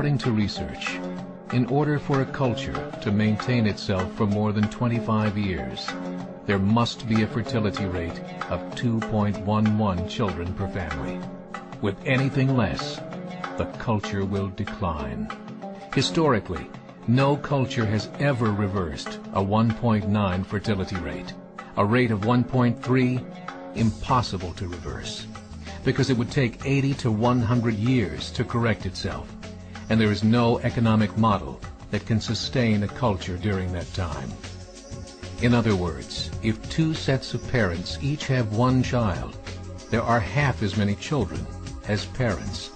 According to research, in order for a culture to maintain itself for more than 25 years, there must be a fertility rate of 2.11 children per family. With anything less, the culture will decline. Historically, no culture has ever reversed a 1.9 fertility rate. A rate of 1.3, impossible to reverse, because it would take 80 to 100 years to correct itself, and there is no economic model that can sustain a culture during that time. In other words, if two sets of parents each have one child, there are half as many children as parents.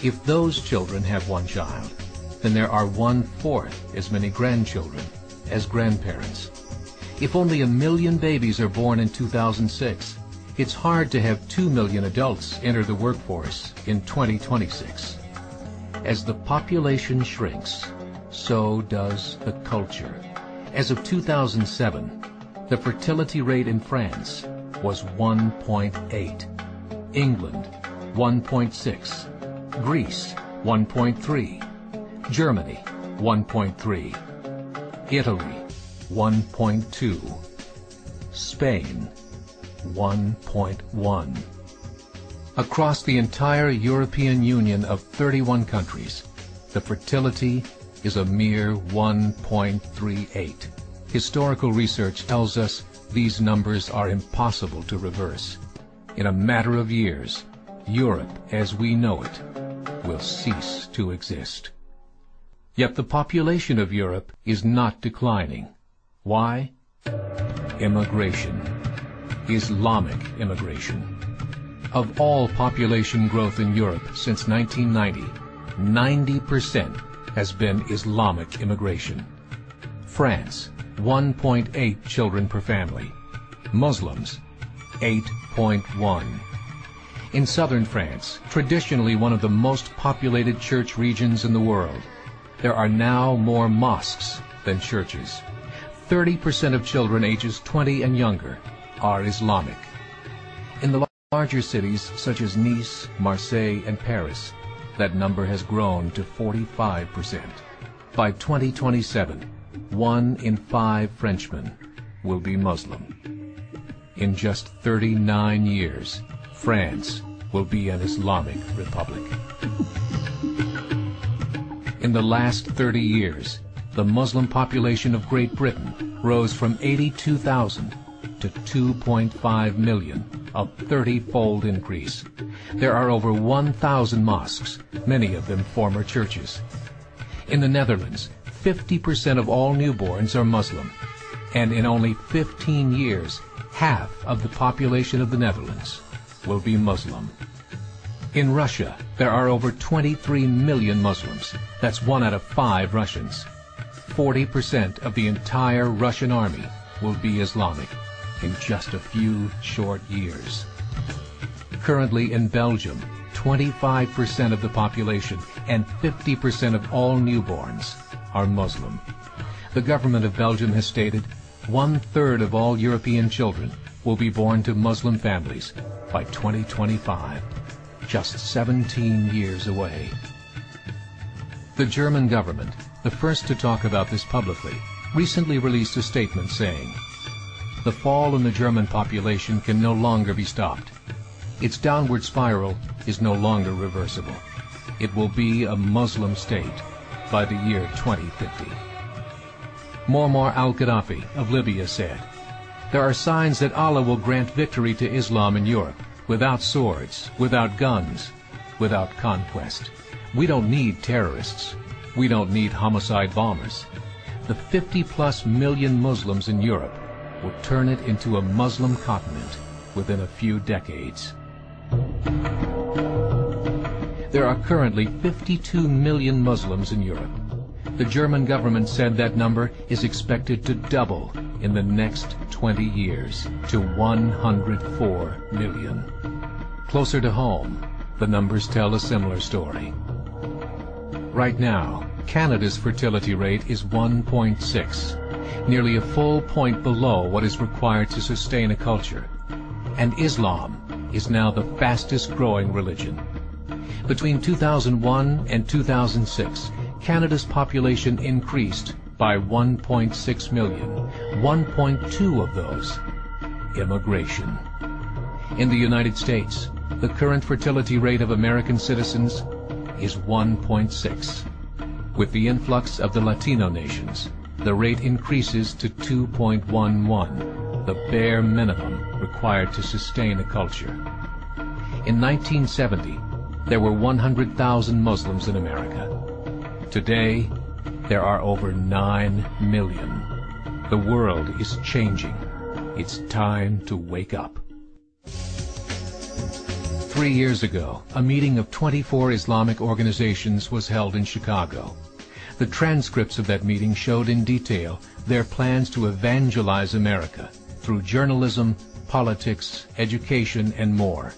If those children have one child, then there are 1/4 as many grandchildren as grandparents. If only 1 million babies are born in 2006, it's hard to have 2 million adults enter the workforce in 2026. As the population shrinks, so does the culture. As of 2007, the fertility rate in France was 1.8, England 1.6, Greece 1.3, Germany 1.3, Italy 1.2, Spain 1.1. Across the entire European Union of 31 countries, the fertility is a mere 1.38. Historical research tells us these numbers are impossible to reverse. In a matter of years, Europe as we know it will cease to exist. Yet the population of Europe is not declining. Why? Immigration. Islamic immigration. Of all population growth in Europe since 1990, 90% has been Islamic immigration. France, 1.8 children per family. Muslims, 8.1. In southern France, traditionally one of the most populated church regions in the world, there are now more mosques than churches. 30% of children ages 20 and younger are Islamic. In the larger cities such as Nice, Marseille, and Paris, that number has grown to 45%. By 2027, 1 in 5 Frenchmen will be Muslim. In just 39 years, France will be an Islamic republic. In the last 30 years, the Muslim population of Great Britain rose from 82,000 to 2.5 million, a 30-fold increase. There are over 1,000 mosques, many of them former churches. In the Netherlands, 50% of all newborns are Muslim, and in only 15 years, half of the population of the Netherlands will be Muslim. In Russia, there are over 23 million Muslims. That's 1 out of 5 Russians. 40% of the entire Russian army will be Islamic in just a few short years. Currently in Belgium, 25% of the population and 50% of all newborns are Muslim. The government of Belgium has stated 1/3 of all European children will be born to Muslim families by 2025, just 17 years away. The German government, the first to talk about this publicly, recently released a statement saying, "The fall in the German population can no longer be stopped. Its downward spiral is no longer reversible. It will be a Muslim state by the year 2050. Muammar al-Gaddafi of Libya said, "There are signs that Allah will grant victory to Islam in Europe, without swords, without guns, without conquest. We don't need terrorists. We don't need homicide bombers. The 50+ million Muslims in Europe will turn it into a Muslim continent within a few decades." There are currently 52 million Muslims in Europe. The German government said that number is expected to double in the next 20 years to 104 million. Closer to home, the numbers tell a similar story. Right now, Canada's fertility rate is 1.6, nearly a full point below what is required to sustain a culture. And Islam is now the fastest growing religion. Between 2001 and 2006, Canada's population increased by 1.6 million, 1.2 of those immigration. In the United States, the current fertility rate of American citizens is 1.6. With the influx of the Latino nations, the rate increases to 2.11, the bare minimum required to sustain a culture. In 1970, there were 100,000 Muslims in America. Today, there are over 9 million. The world is changing. It's time to wake up. 3 years ago, a meeting of 24 Islamic organizations was held in Chicago. The transcripts of that meeting showed in detail their plans to evangelize America through journalism, politics, education, and more.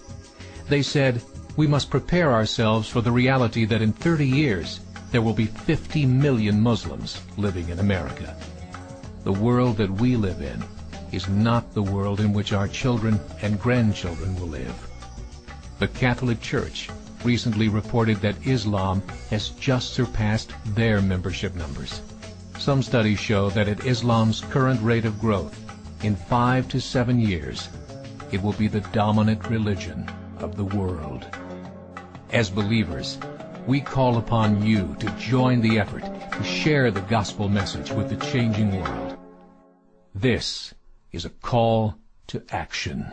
They said, we must prepare ourselves for the reality that in 30 years, there will be 50 million Muslims living in America. The world that we live in is not the world in which our children and grandchildren will live. The Catholic Church recently reported that Islam has just surpassed their membership numbers. Some studies show that at Islam's current rate of growth, in 5 to 7 years, it will be the dominant religion of the world. As believers, we call upon you to join the effort to share the gospel message with the changing world. This is a call to action.